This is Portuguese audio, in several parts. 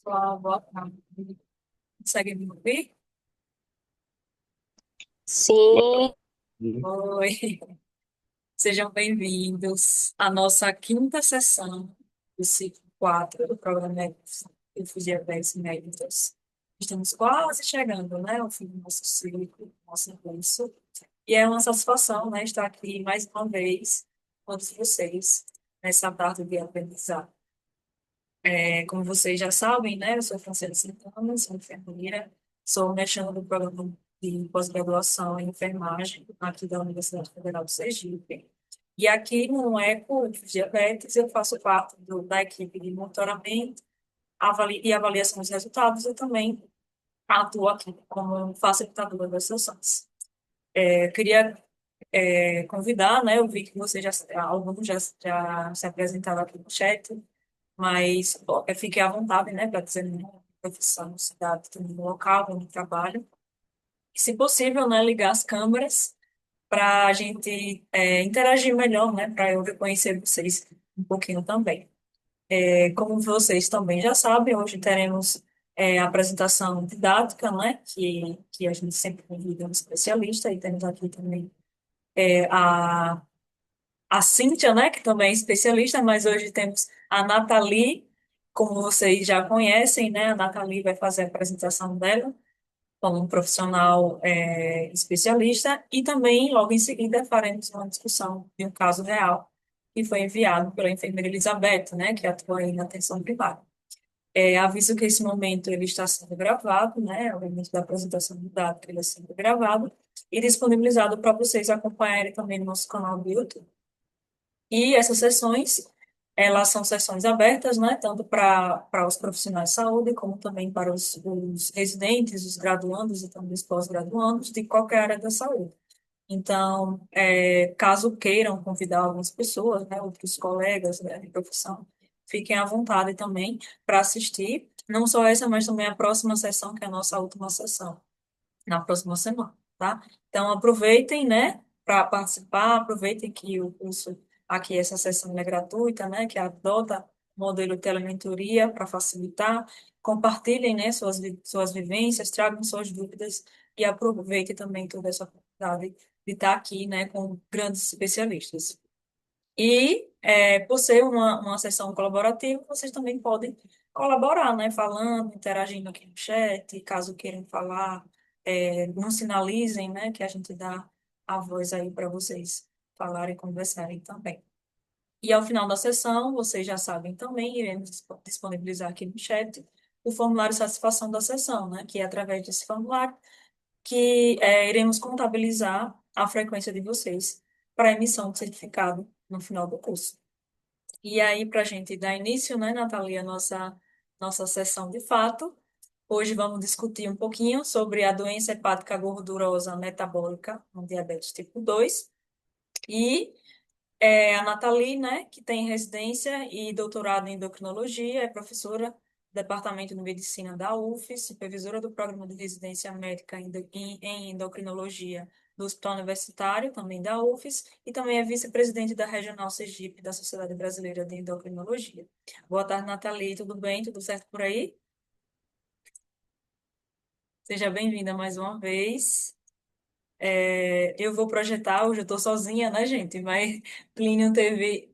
Pessoal, boa tarde. Consegue me ouvir? Sim, Oi, sejam bem-vindos à nossa quinta sessão do ciclo 4 do programa de Diabetes Mellitus. Estamos quase chegando, né, ao fim do nosso ciclo, nosso curso, e é uma satisfação, né, estar aqui mais uma vez com todos vocês nessa tarde de aprendizado. Como vocês já sabem, né, eu sou Franciele Santana, sou enfermeira, sou mexendo do programa de pós-graduação em enfermagem aqui da Universidade Federal do Sergipe. E aqui no ECO de Diabetes eu faço parte da equipe de monitoramento e avaliação dos resultados e também atuo aqui como facilitadora das sessões. Eu queria convidar, né, eu vi que vocês alguns já se apresentaram aqui no chat, mas fique à vontade, né, para dizer minha profissão, cidade, também no local onde trabalho. E, se possível, né, ligar as câmeras para a gente interagir melhor, né, para eu conhecer vocês um pouquinho também. Como vocês também já sabem, hoje teremos a apresentação didática, né, que a gente sempre convida um especialista, e temos aqui também a Cíntia, né, que também é especialista, mas hoje temos a Nathalie, como vocês já conhecem, né, a Nathalie vai fazer a apresentação dela como um profissional especialista e também, logo em seguida, faremos uma discussão de um caso real que foi enviado pela enfermeira Elizabeth, né, que atua aí na atenção primária. Aviso que esse momento ele está sendo gravado, né, o momento da apresentação do dado que ele é sendo gravado e disponibilizado para vocês acompanharem também no nosso canal do YouTube. E essas sessões, elas são sessões abertas, né, tanto para os profissionais de saúde, como também para os residentes, os graduandos e também os pós-graduandos de qualquer área da saúde. Então, caso queiram convidar algumas pessoas, né, outros colegas, né, de profissão, fiquem à vontade também para assistir, não só essa, mas também a próxima sessão, que é a nossa última sessão na próxima semana, tá? Então, aproveitem, né, para participar, aproveitem que o curso, aqui, essa sessão é gratuita, né, que adota o modelo telementoria para facilitar, compartilhem, né, suas vivências, tragam suas dúvidas e aproveitem também toda essa oportunidade de estar aqui, né, com grandes especialistas. E, por ser uma sessão colaborativa, vocês também podem colaborar, né? Falando, interagindo aqui no chat, caso queiram falar, não sinalizem, né? Que a gente dá a voz aí para vocês falarem e conversarem também. E ao final da sessão, vocês já sabem também, iremos disponibilizar aqui no chat o formulário de satisfação da sessão, né? Que é através desse formulário que iremos contabilizar a frequência de vocês para a emissão do certificado no final do curso. E aí, para a gente dar início, né, Natalia, nossa sessão de fato, hoje vamos discutir um pouquinho sobre a doença hepática gordurosa metabólica, no diabetes tipo 2. E a Nathalie, né, que tem residência e doutorado em endocrinologia, é professora do Departamento de Medicina da UFES, supervisora do Programa de Residência Médica em Endocrinologia do Hospital Universitário, também da UFES, e também é vice-presidente da Regional Sergipe da Sociedade Brasileira de Endocrinologia. Boa tarde, Nathalie, tudo bem? Tudo certo por aí? Seja bem-vinda mais uma vez. Eu vou projetar, hoje eu estou sozinha, né, gente? Mas Plínio teve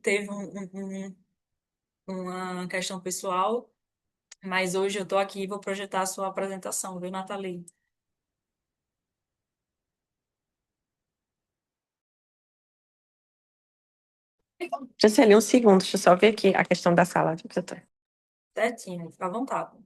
uma questão pessoal, mas hoje eu estou aqui e vou projetar a sua apresentação, viu, Nathalie? Jaceli, um segundo, deixa eu só ver aqui a questão da sala. Certinho, fica à vontade.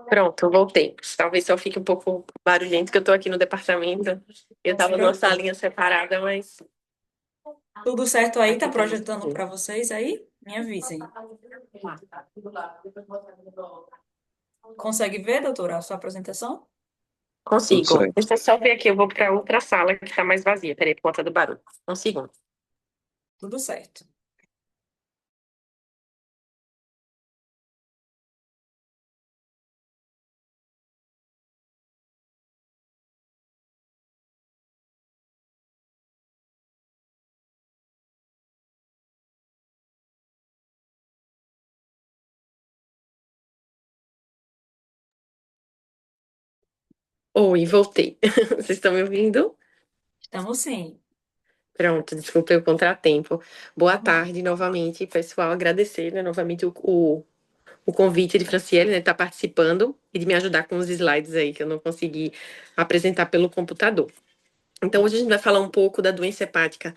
Pronto, voltei. Talvez só fique um pouco barulhento, que eu tô aqui no departamento. Eu Não se tava numa preocupe. salinha separada, mas Tudo certo aí? Tá aqui tá muito projetando para bom. vocês aí? Me avisem. Consegue ver, doutora, a sua apresentação? Tudo Consigo. certo. Deixa eu só ver aqui, eu vou para outra sala que está mais vazia. Peraí, por conta do barulho. Um segundo. Tudo certo. Oi, voltei. Vocês estão me ouvindo? Estamos sim. Pronto, desculpe o contratempo. Boa Normal. tarde novamente, pessoal. Agradecer, né, novamente o convite de Franciele, né, estar participando e de me ajudar com os slides aí que eu não consegui apresentar pelo computador. Então, hoje a gente vai falar um pouco da doença hepática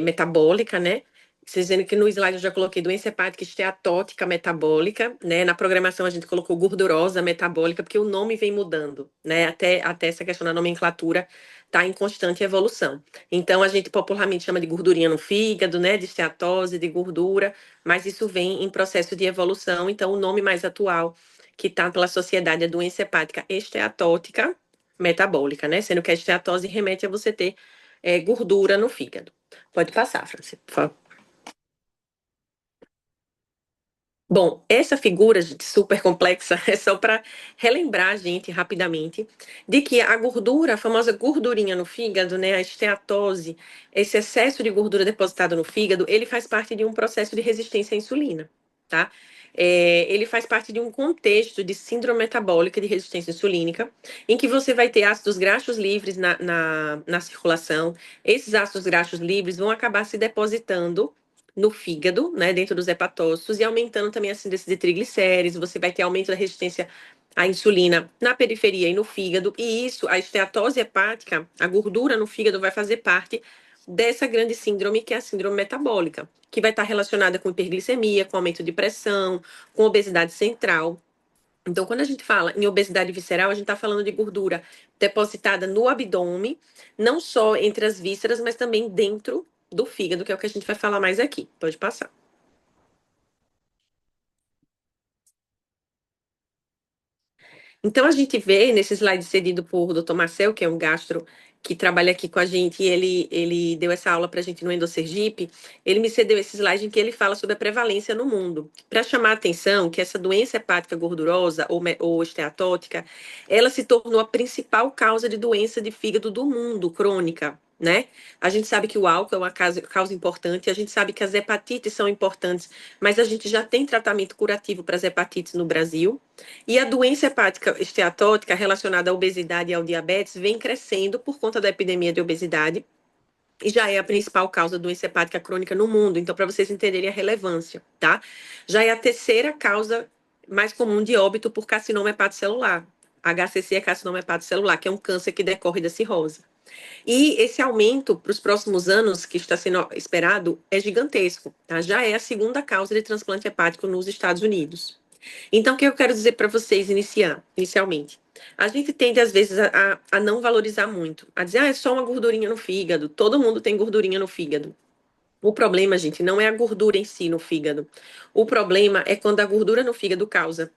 metabólica, né? Vocês vendo que no slide eu já coloquei doença hepática esteatótica metabólica, né? Na programação a gente colocou gordurosa metabólica, porque o nome vem mudando, né? Até essa questão da nomenclatura está em constante evolução. Então, a gente popularmente chama de gordurinha no fígado, né? De esteatose, de gordura, mas isso vem em processo de evolução. Então, o nome mais atual que está pela sociedade é doença hepática esteatótica metabólica, né? Sendo que a esteatose remete a você ter gordura no fígado. Pode passar, Franci, por favor. Bom, essa figura, gente, super complexa, é só para relembrar a gente rapidamente de que a gordura, a famosa gordurinha no fígado, né, a esteatose, esse excesso de gordura depositada no fígado, ele faz parte de um processo de resistência à insulina, tá? Ele faz parte de um contexto de síndrome metabólica de resistência insulínica, em que você vai ter ácidos graxos livres na circulação. Esses ácidos graxos livres vão acabar se depositando no fígado, né, dentro dos hepatócitos, e aumentando também a síntese de triglicéridos, você vai ter aumento da resistência à insulina na periferia e no fígado, e isso, a esteatose hepática, a gordura no fígado vai fazer parte dessa grande síndrome que é a síndrome metabólica, que vai estar relacionada com hiperglicemia, com aumento de pressão, com obesidade central. Então, quando a gente fala em obesidade visceral, a gente está falando de gordura depositada no abdômen, não só entre as vísceras, mas também dentro do fígado, que é o que a gente vai falar mais aqui. Pode passar. Então, a gente vê nesse slide cedido por Dr. Marcel, que é um gastro que trabalha aqui com a gente, e ele deu essa aula para a gente no Endosergipe, ele me cedeu esse slide em que ele fala sobre a prevalência no mundo, para chamar a atenção que essa doença hepática gordurosa ou esteatótica, ela se tornou a principal causa de doença de fígado do mundo, crônica, né? A gente sabe que o álcool é uma causa importante, a gente sabe que as hepatites são importantes, mas a gente já tem tratamento curativo para as hepatites no Brasil, e a doença hepática esteatótica relacionada à obesidade e ao diabetes vem crescendo por conta da epidemia de obesidade e já é a principal causa de doença hepática crônica no mundo. Então, para vocês entenderem a relevância, tá? Já é a terceira causa mais comum de óbito por carcinoma hepatocelular. HCC é carcinoma hepatocelular, que é um câncer que decorre da cirrose. E esse aumento para os próximos anos, que está sendo esperado, é gigantesco. Tá? Já é a segunda causa de transplante hepático nos Estados Unidos. Então, o que eu quero dizer para vocês inicialmente? A gente tende, às vezes, a não valorizar muito. A dizer, é só uma gordurinha no fígado. Todo mundo tem gordurinha no fígado. O problema, gente, não é a gordura em si no fígado. O problema é quando a gordura no fígado causa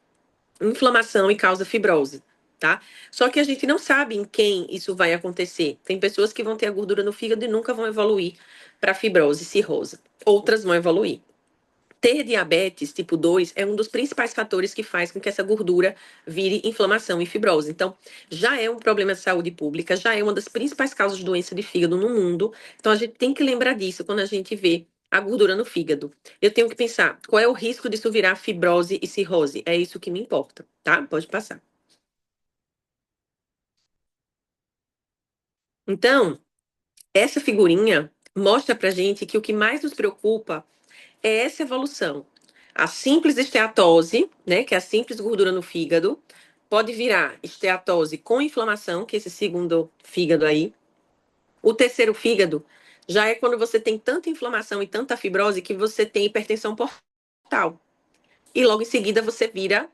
inflamação e causa fibrose, tá? Só que a gente não sabe em quem isso vai acontecer. Tem pessoas que vão ter a gordura no fígado e nunca vão evoluir para fibrose, cirrose. Outras vão evoluir. Ter diabetes tipo 2 é um dos principais fatores que faz com que essa gordura vire inflamação e fibrose. Então, já é um problema de saúde pública, já é uma das principais causas de doença de fígado no mundo. Então, a gente tem que lembrar disso quando a gente vê a gordura no fígado. Eu tenho que pensar, qual é o risco disso virar fibrose e cirrose? É isso que me importa, tá? Pode passar. Então, essa figurinha mostra pra gente que o que mais nos preocupa é essa evolução. A simples esteatose, né, que é a simples gordura no fígado, pode virar esteatose com inflamação, que é esse segundo fígado aí. O terceiro fígado já é quando você tem tanta inflamação e tanta fibrose que você tem hipertensão portal. E logo em seguida você vira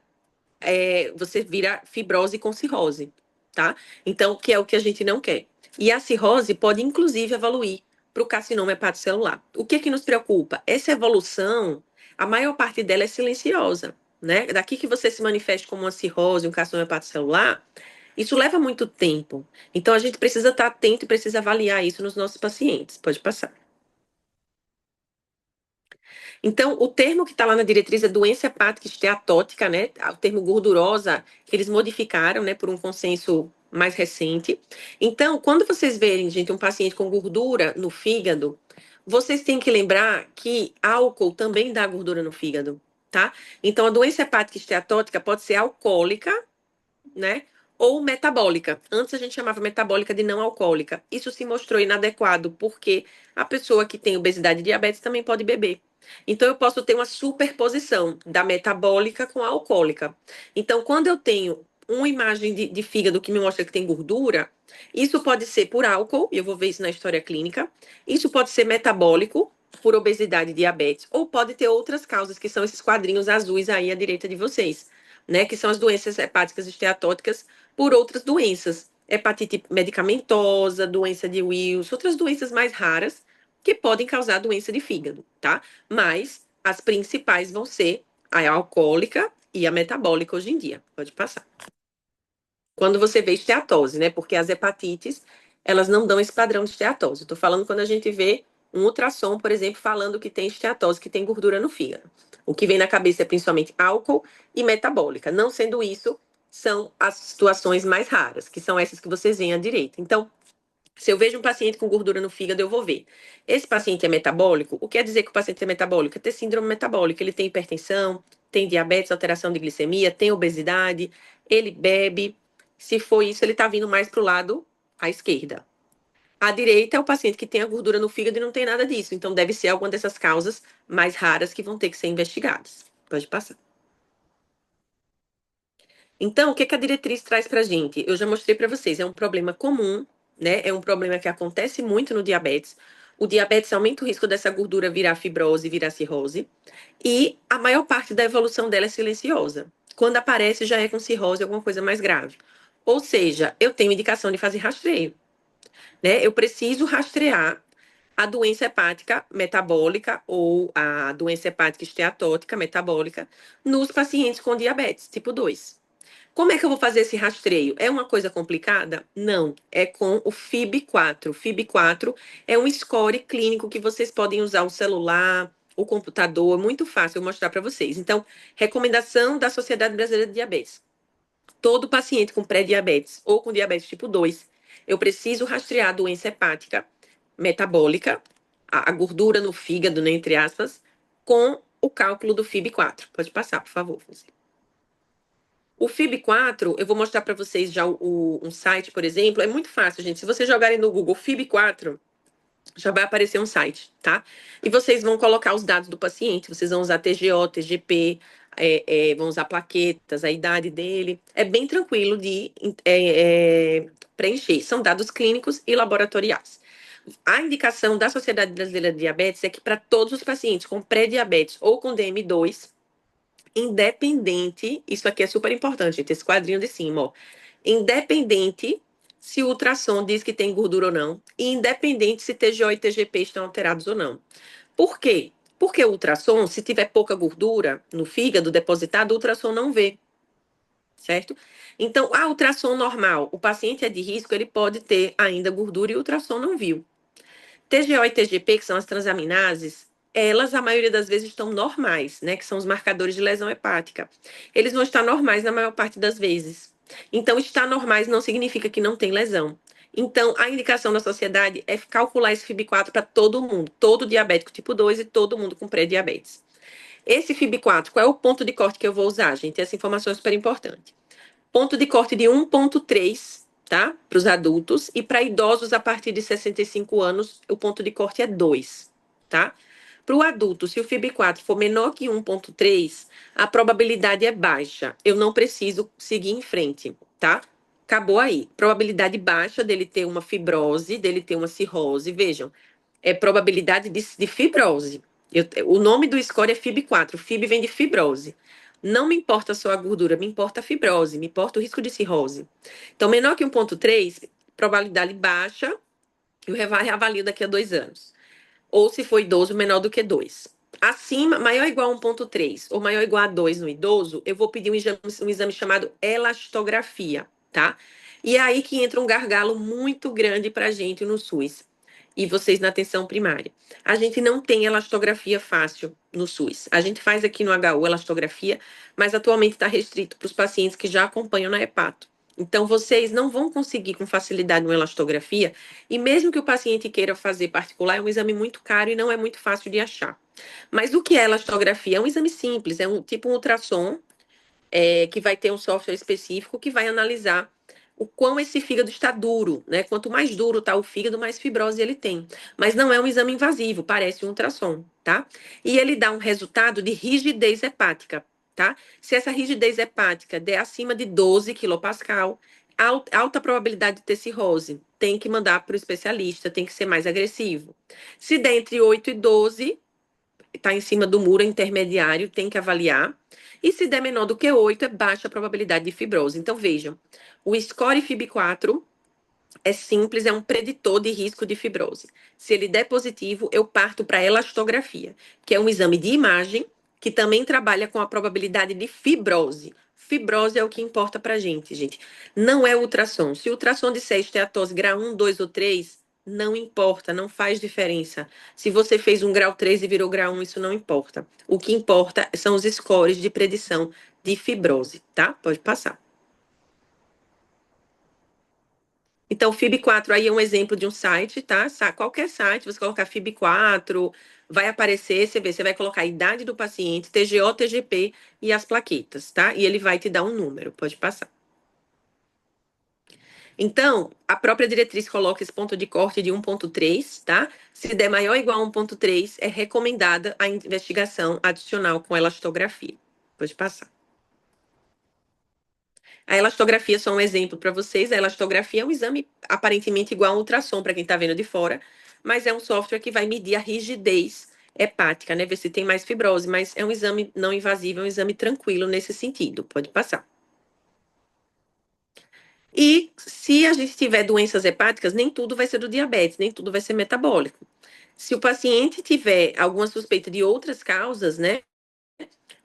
fibrose com cirrose, tá? Então, que é o que a gente não quer. E a cirrose pode, inclusive, evoluir para o carcinoma hepatocelular. O que é que nos preocupa? Essa evolução, a maior parte dela é silenciosa. né? Daqui que você se manifeste como uma cirrose, um carcinoma hepatocelular, isso leva muito tempo. Então, a gente precisa estar atento e precisa avaliar isso nos nossos pacientes. Pode passar. Então, o termo que está lá na diretriz é doença hepática esteatótica, né? O termo gordurosa, eles modificaram, né, por um consenso mais recente. Então, quando vocês verem, gente, um paciente com gordura no fígado, vocês têm que lembrar que álcool também dá gordura no fígado, tá? Então, a doença hepática esteatótica pode ser alcoólica, né? Ou metabólica. Antes a gente chamava metabólica de não alcoólica. Isso se mostrou inadequado porque a pessoa que tem obesidade e diabetes também pode beber. Então eu posso ter uma superposição da metabólica com a alcoólica. Então, quando eu tenho uma imagem de fígado que me mostra que tem gordura, isso pode ser por álcool, e eu vou ver isso na história clínica. Isso pode ser metabólico, por obesidade e diabetes, ou pode ter outras causas, que são esses quadrinhos azuis aí à direita de vocês, né? Que são as doenças hepáticas esteatóticas por outras doenças. Hepatite medicamentosa, doença de Wilson, outras doenças mais raras que podem causar doença de fígado, tá? Mas as principais vão ser a alcoólica e a metabólica hoje em dia. Pode passar. Quando você vê esteatose, né? Porque as hepatites, elas não dão esse padrão de esteatose. Estou falando quando a gente vê um ultrassom, por exemplo, falando que tem esteatose, que tem gordura no fígado. O que vem na cabeça é principalmente álcool e metabólica. Não sendo isso, são as situações mais raras, que são essas que vocês veem à direita. Então, se eu vejo um paciente com gordura no fígado, eu vou ver. Esse paciente é metabólico? O que quer dizer que o paciente é metabólico? É ter síndrome metabólica. Ele tem hipertensão, tem diabetes, alteração de glicemia, tem obesidade, ele bebe. Se for isso, ele está vindo mais para o lado à esquerda. À direita é o paciente que tem a gordura no fígado e não tem nada disso. Então, deve ser alguma dessas causas mais raras que vão ter que ser investigadas. Pode passar. Então, o que que a diretriz traz para a gente? Eu já mostrei para vocês, é um problema comum, né? É um problema que acontece muito no diabetes. O diabetes aumenta o risco dessa gordura virar fibrose, virar cirrose, e a maior parte da evolução dela é silenciosa. Quando aparece, já é com cirrose, alguma coisa mais grave. Ou seja, eu tenho indicação de fazer rastreio, né? Eu preciso rastrear a doença hepática metabólica ou a doença hepática esteatótica metabólica nos pacientes com diabetes tipo 2. Como é que eu vou fazer esse rastreio? É uma coisa complicada? Não, é com o FIB-4. O FIB-4 é um score clínico que vocês podem usar o celular, o computador, é muito fácil eu mostrar para vocês. Então, recomendação da Sociedade Brasileira de Diabetes. Todo paciente com pré-diabetes ou com diabetes tipo 2, eu preciso rastrear a doença hepática metabólica, a gordura no fígado, né, entre aspas, com o cálculo do FIB-4. Pode passar, por favor. O FIB4, eu vou mostrar para vocês já um site, por exemplo. É muito fácil, gente. Se vocês jogarem no Google FIB4, já vai aparecer um site, tá? E vocês vão colocar os dados do paciente. Vocês vão usar TGO, TGP, vão usar plaquetas, a idade dele. É bem tranquilo de preencher. São dados clínicos e laboratoriais. A indicação da Sociedade Brasileira de Diabetes é que para todos os pacientes com pré-diabetes ou com DM2, independente, isso aqui é super importante, gente, esse quadrinho de cima, ó. Independente se o ultrassom diz que tem gordura ou não, e independente se TGO e TGP estão alterados ou não. Por quê? Porque o ultrassom, se tiver pouca gordura no fígado depositada, o ultrassom não vê, certo? Então, a ultrassom normal, o paciente é de risco, ele pode ter ainda gordura e o ultrassom não viu. TGO e TGP, que são as transaminases, elas, a maioria das vezes, estão normais, né? Que são os marcadores de lesão hepática. Eles vão estar normais na maior parte das vezes. Então, estar normais não significa que não tem lesão. Então, a indicação da sociedade é calcular esse FIB4 para todo mundo, todo diabético tipo 2 e todo mundo com pré-diabetes. Esse FIB4, qual é o ponto de corte que eu vou usar, gente? Essa informação é super importante. Ponto de corte de 1,3, tá? Para os adultos. E para idosos a partir de 65 anos, o ponto de corte é 2, tá? Para o adulto, se o FIB4 for menor que 1,3, a probabilidade é baixa. Eu não preciso seguir em frente, tá? Acabou aí. Probabilidade baixa dele ter uma fibrose, dele ter uma cirrose. Vejam, é probabilidade de fibrose. O nome do score é FIB4. FIB vem de fibrose. Não me importa só a gordura, me importa a fibrose, me importa o risco de cirrose. Então, menor que 1,3, probabilidade baixa, eu reavalio daqui a 2 anos. Ou se for idoso, menor do que 2. acima, maior ou igual a 1,3 ou maior ou igual a 2 no idoso, eu vou pedir um exame chamado elastografia, tá? E é aí que entra um gargalo muito grande pra gente no SUS e vocês na atenção primária. A gente não tem elastografia fácil no SUS. A gente faz aqui no HU elastografia, mas atualmente está restrito para os pacientes que já acompanham na hepato. Então, vocês não vão conseguir com facilidade uma elastografia, e mesmo que o paciente queira fazer particular, é um exame muito caro e não é muito fácil de achar. Mas o que é elastografia? É um exame simples, é um tipo um ultrassom, que vai ter um software específico que vai analisar o quão esse fígado está duro, né? Quanto mais duro está o fígado, mais fibrose ele tem. Mas não é um exame invasivo, parece um ultrassom, tá? E ele dá um resultado de rigidez hepática, tá? Se essa rigidez hepática der acima de 12 quilopascal, alta probabilidade de ter cirrose. Tem que mandar para o especialista, tem que ser mais agressivo. Se der entre 8 e 12, está em cima do muro intermediário, tem que avaliar. E se der menor do que 8, é baixa a probabilidade de fibrose. Então, vejam, o score FIB4 é simples, é um preditor de risco de fibrose. Se ele der positivo, eu parto para elastografia, que é um exame de imagem que também trabalha com a probabilidade de fibrose. Fibrose é o que importa para gente. Não é ultrassom. Se o ultrassom disser esteatose grau 1, 2 ou 3, não importa, não faz diferença. Se você fez um grau 3 e virou grau 1, isso não importa. O que importa são os scores de predição de fibrose, tá? Pode passar. Então, FIB4 aí é um exemplo de um site, tá? Qualquer site, você colocar FIB4, vai aparecer, você vai colocar a idade do paciente, TGO, TGP e as plaquetas, tá? E ele vai te dar um número, pode passar. Então, a própria diretriz coloca esse ponto de corte de 1,3, tá? Se der maior ou igual a 1,3, é recomendada a investigação adicional com elastografia. Pode passar. A elastografia, só um exemplo para vocês, a elastografia é um exame aparentemente igual a um ultrassom para quem está vendo de fora, mas é um software que vai medir a rigidez hepática, né? Ver se tem mais fibrose, mas é um exame não invasivo, é um exame tranquilo nesse sentido. Pode passar. E se a gente tiver doenças hepáticas, nem tudo vai ser do diabetes, nem tudo vai ser metabólico. Se o paciente tiver alguma suspeita de outras causas, né?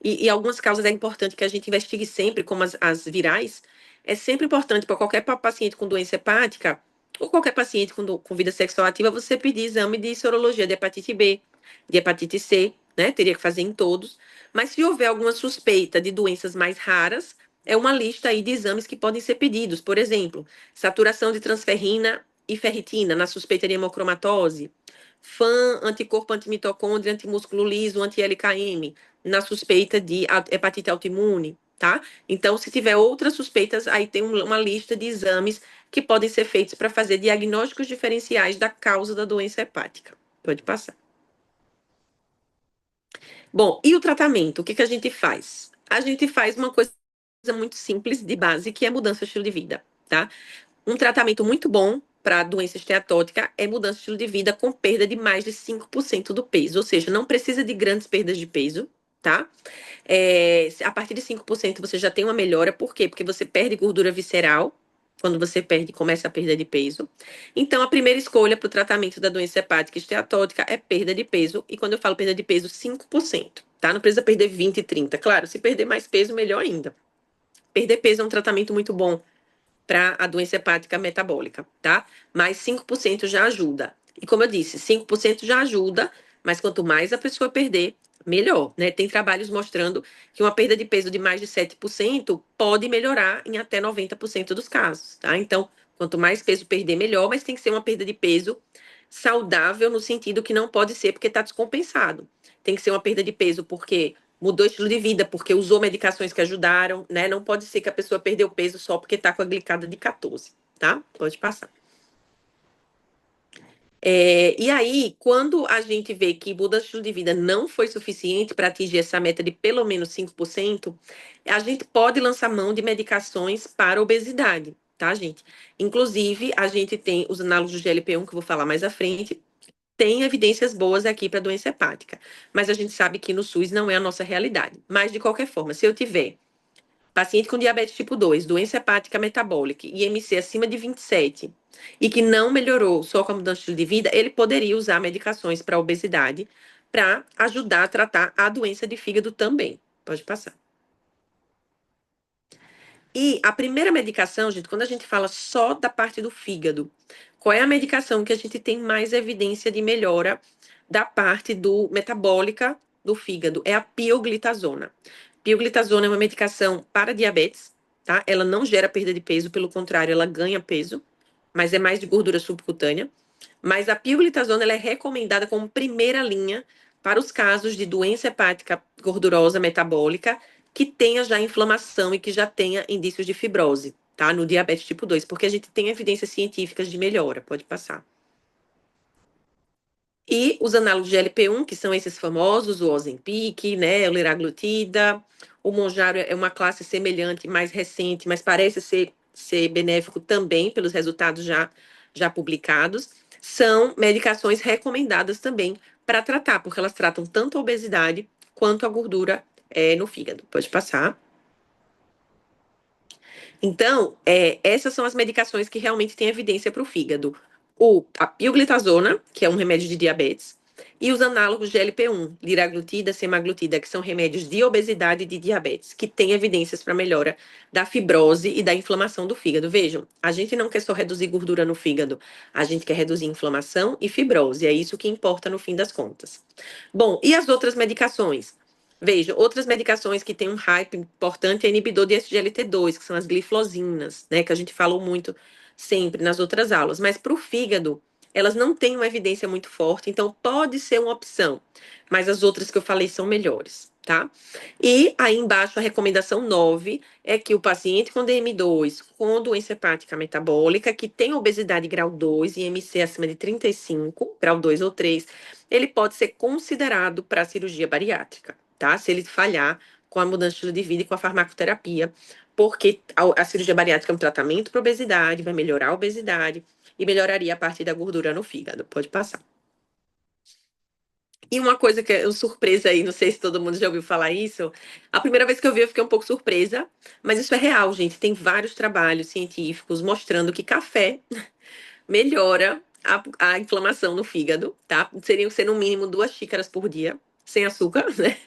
E algumas causas é importante que a gente investigue sempre, como as virais. É sempre importante para qualquer paciente com doença hepática, ou qualquer paciente com vida sexual ativa, você pedir exame de sorologia de hepatite B, de hepatite C, né? Teria que fazer em todos. Mas se houver alguma suspeita de doenças mais raras, é uma lista aí de exames que podem ser pedidos. Por exemplo, saturação de transferrina e ferritina na suspeita de hemocromatose, FAM, anticorpo antimitocôndria, antimúsculo liso, anti-LKM, na suspeita de hepatite autoimune, tá? Então, se tiver outras suspeitas, aí tem uma lista de exames que podem ser feitos para fazer diagnósticos diferenciais da causa da doença hepática. Pode passar. Bom, e o tratamento? O que a gente faz? A gente faz uma coisa muito simples, de base, que é mudança de estilo de vida, tá? Um tratamento muito bom para doença esteatótica é mudança de estilo de vida com perda de mais de 5% do peso, ou seja, não precisa de grandes perdas de peso, tá? A partir de 5% você já tem uma melhora, por quê? Porque você perde gordura visceral, quando você começa a perda de peso. Então, a primeira escolha para o tratamento da doença hepática esteatótica é perda de peso, e quando eu falo perda de peso, 5%, tá? Não precisa perder 20, 30. Claro, se perder mais peso, melhor ainda. Perder peso é um tratamento muito bom para a doença hepática metabólica, tá? Mas 5% já ajuda. E como eu disse, 5% já ajuda, mas quanto mais a pessoa perder, melhor, né? Tem trabalhos mostrando que uma perda de peso de mais de 7% pode melhorar em até 90% dos casos, tá? Então, quanto mais peso perder, melhor, mas tem que ser uma perda de peso saudável no sentido que não pode ser porque está descompensado. Tem que ser uma perda de peso porque mudou o estilo de vida, porque usou medicações que ajudaram, né? Não pode ser que a pessoa perdeu peso só porque tá com a glicada de 14, tá? Pode passar. E aí, quando a gente vê que mudança de estilo de vida não foi suficiente para atingir essa meta de pelo menos 5%, a gente pode lançar mão de medicações para obesidade, tá, gente? Inclusive, a gente tem os análogos do GLP-1, que eu vou falar mais à frente, tem evidências boas aqui para doença hepática, mas a gente sabe que no SUS não é a nossa realidade. Mas, de qualquer forma, se eu tiver paciente com diabetes tipo 2, doença hepática metabólica, IMC acima de 27, e que não melhorou só com a mudança de estilo de vida, ele poderia usar medicações para obesidade, para ajudar a tratar a doença de fígado também. Pode passar. E a primeira medicação, gente, quando a gente fala só da parte do fígado, qual é a medicação que a gente tem mais evidência de melhora da parte do metabólica do fígado? É a pioglitazona. Pioglitazona é uma medicação para diabetes, tá? Ela não gera perda de peso, pelo contrário, ela ganha peso, mas é mais de gordura subcutânea. Mas a pioglitazona ela é recomendada como primeira linha para os casos de doença hepática gordurosa metabólica que tenha já inflamação e que já tenha indícios de fibrose, tá? No diabetes tipo 2, porque a gente tem evidências científicas de melhora. Pode passar. E os análogos de GLP-1, que são esses famosos, o Ozempic, né, o liraglutida, o Mounjaro é uma classe semelhante, mais recente, mas parece ser benéfico também pelos resultados já publicados. São medicações recomendadas também para tratar, porque elas tratam tanto a obesidade quanto a gordura no fígado. Pode passar. Então, essas são as medicações que realmente têm evidência para o fígado. A pioglitazona, que é um remédio de diabetes, e os análogos de GLP-1, liraglutida, semaglutida, que são remédios de obesidade e de diabetes, que têm evidências para melhora da fibrose e da inflamação do fígado. Vejam, a gente não quer só reduzir gordura no fígado, a gente quer reduzir inflamação e fibrose, é isso que importa no fim das contas. Bom, e as outras medicações? Veja, outras medicações que têm um hype importante é inibidor de SGLT2, que são as gliflosinas, né? Que a gente falou muito sempre nas outras aulas. Mas para o fígado, elas não têm uma evidência muito forte, então pode ser uma opção. Mas as outras que eu falei são melhores, tá? E aí embaixo a recomendação 9 é que o paciente com DM2, com doença hepática metabólica, que tem obesidade grau 2 e MC acima de 35, grau 2 ou 3, ele pode ser considerado para cirurgia bariátrica, tá? Se ele falhar com a mudança de estilo de vida e com a farmacoterapia, porque a cirurgia bariátrica é um tratamento para obesidade, vai melhorar a obesidade e melhoraria a parte da gordura no fígado. Pode passar. E uma coisa que é uma surpresa aí, não sei se todo mundo já ouviu falar isso. A primeira vez que eu vi, eu fiquei um pouco surpresa, mas isso é real, gente. Tem vários trabalhos científicos mostrando que café melhora a inflamação no fígado, tá? Seriam ser no mínimo 2 xícaras por dia, sem açúcar, né?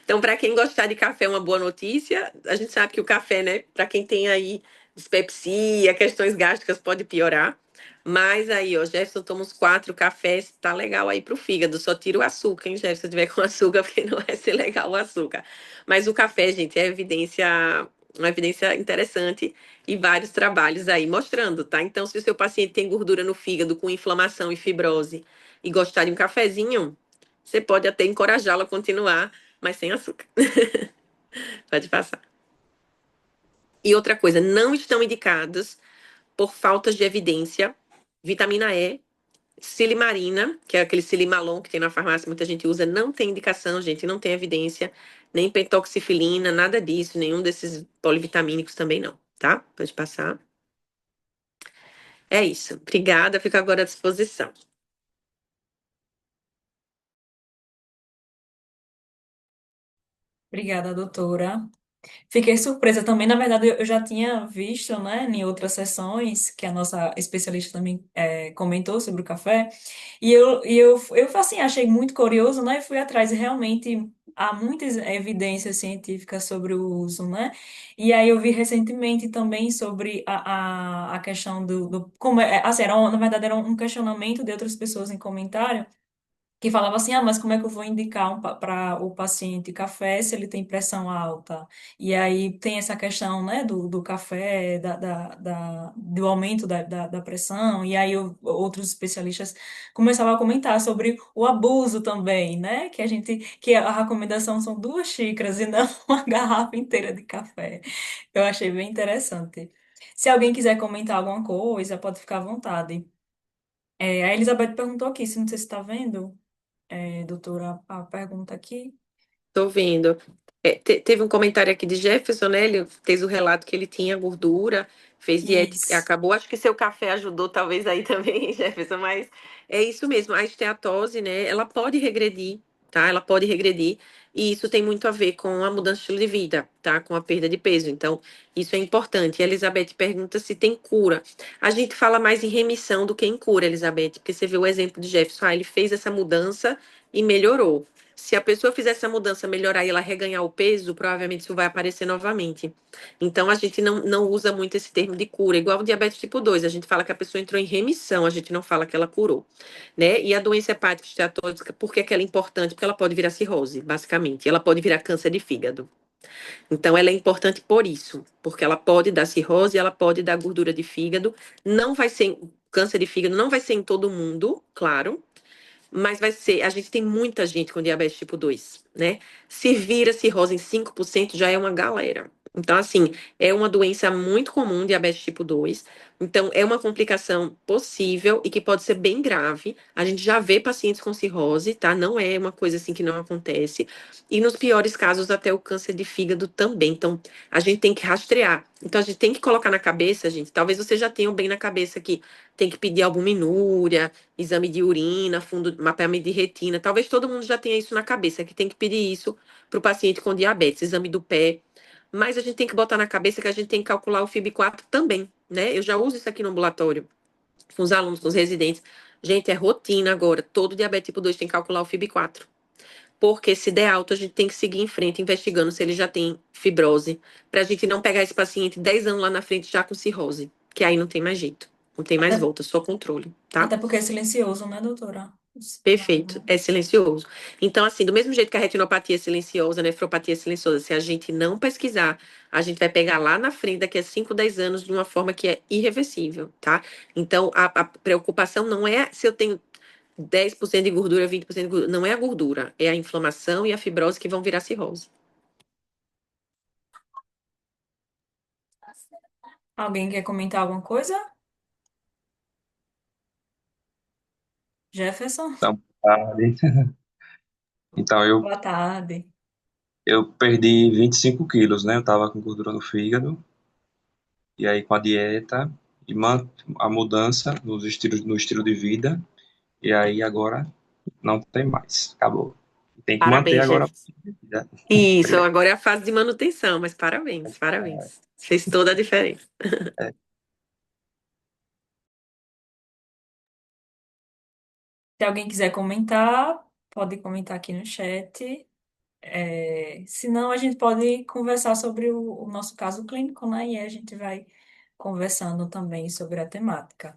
Então, para quem gostar de café, é uma boa notícia. A gente sabe que o café, né, para quem tem aí dispepsia, questões gástricas, pode piorar. Mas aí, ó, Jefferson toma uns 4 cafés, tá legal aí pro fígado. Só tira o açúcar, hein, Jefferson? Se tiver com açúcar, porque não vai ser legal o açúcar. Mas o café, gente, é uma evidência interessante e vários trabalhos aí mostrando, tá? Então, se o seu paciente tem gordura no fígado com inflamação e fibrose e gostar de um cafezinho, você pode até encorajá-lo a continuar, mas sem açúcar. Pode passar. E outra coisa, não estão indicados por faltas de evidência vitamina E, silimarina, que é aquele silimalon que tem na farmácia, muita gente usa, não tem indicação, gente, não tem evidência, nem pentoxifilina, nada disso, nenhum desses polivitamínicos também não, tá? Pode passar. É isso. Obrigada, fico agora à disposição. Obrigada, doutora. Fiquei surpresa também, na verdade, eu já tinha visto, né, em outras sessões, que a nossa especialista também comentou sobre o café, e eu assim, achei muito curioso, né, e fui atrás, e realmente há muitas evidências científicas sobre o uso, né, e aí eu vi recentemente também sobre a questão como assim, na verdade era um questionamento de outras pessoas em comentário, que falava assim, mas como é que eu vou indicar para o paciente café se ele tem pressão alta? E aí tem essa questão, né, do café, do aumento da pressão, e aí outros especialistas começavam a comentar sobre o abuso também, né, que a recomendação são 2 xícaras e não uma garrafa inteira de café. Eu achei bem interessante. Se alguém quiser comentar alguma coisa, pode ficar à vontade. A Elizabeth perguntou aqui, se não sei se está vendo doutora, a pergunta aqui. Tô vendo. Teve um comentário aqui de Jefferson, né? Ele fez o relato que ele tinha gordura, fez dieta e Isso. acabou. Acho que seu café ajudou, talvez aí também, Jefferson, mas é isso mesmo. A esteatose, né? Ela pode regredir tá? Ela pode regredir e isso tem muito a ver com a mudança de estilo de vida, tá? Com a perda de peso. Então, isso é importante. E a Elizabeth pergunta se tem cura. A gente fala mais em remissão do que em cura, Elizabeth, porque você vê o exemplo de Jefferson, ele fez essa mudança e melhorou. Se a pessoa fizer essa mudança, melhorar e ela reganhar o peso, provavelmente isso vai aparecer novamente. Então, a gente não usa muito esse termo de cura, igual o diabetes tipo 2. A gente fala que a pessoa entrou em remissão, a gente não fala que ela curou, né? E a doença hepática esteatose, por que que ela é importante? Porque ela pode virar cirrose, basicamente. Ela pode virar câncer de fígado. Então, ela é importante por isso, porque ela pode dar cirrose, ela pode dar gordura de fígado. Não vai ser, câncer de fígado não vai ser em todo mundo, claro, mas vai ser, a gente tem muita gente com diabetes tipo 2, né? Se vira cirrose em 5% já é uma galera. Então, assim, é uma doença muito comum, diabetes tipo 2. Então, é uma complicação possível e que pode ser bem grave. A gente já vê pacientes com cirrose, tá? Não é uma coisa assim que não acontece. E nos piores casos, até o câncer de fígado também. Então, a gente tem que rastrear. Então, a gente tem que colocar na cabeça, gente. Talvez você já tenha bem na cabeça que tem que pedir albuminúria, exame de urina, fundo, mapeamento de retina. Talvez todo mundo já tenha isso na cabeça, que tem que pedir isso para o paciente com diabetes, exame do pé. Mas a gente tem que botar na cabeça que a gente tem que calcular o FIB-4 também, né? Eu já uso isso aqui no ambulatório, com os alunos, com os residentes. Gente, é rotina agora. Todo diabetes tipo 2 tem que calcular o FIB-4. Porque se der alto, a gente tem que seguir em frente, investigando se ele já tem fibrose, para a gente não pegar esse paciente 10 anos lá na frente já com cirrose, que aí não tem mais jeito, não tem mais Até, volta, só controle, tá? até porque é silencioso, né, doutora? Perfeito, é silencioso. Então, assim, do mesmo jeito que a retinopatia é silenciosa, a nefropatia é silenciosa, se a gente não pesquisar, a gente vai pegar lá na frente, daqui a 5, 10 anos, de uma forma que é irreversível, tá? Então, a preocupação não é se eu tenho 10% de gordura, 20% de gordura, não é a gordura, é a inflamação e a fibrose que vão virar cirrose. Alguém quer comentar alguma coisa? Jefferson? Então, tarde. Então, Boa tarde. eu perdi 25 quilos, né? Eu tava com gordura no fígado, e aí com a dieta e a mudança no estilo de vida, e aí agora não tem mais, acabou. Tem que manter Parabéns, agora. Jeff. Né? Isso, Obrigado. agora é a fase de manutenção, mas parabéns, parabéns. Fez toda a diferença. É, Se alguém quiser comentar, pode comentar aqui no chat. Se não, a gente pode conversar sobre o nosso caso clínico, né? E aí a gente vai conversando também sobre a temática.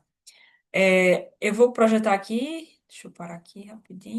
Eu vou projetar aqui, deixa eu parar aqui rapidinho.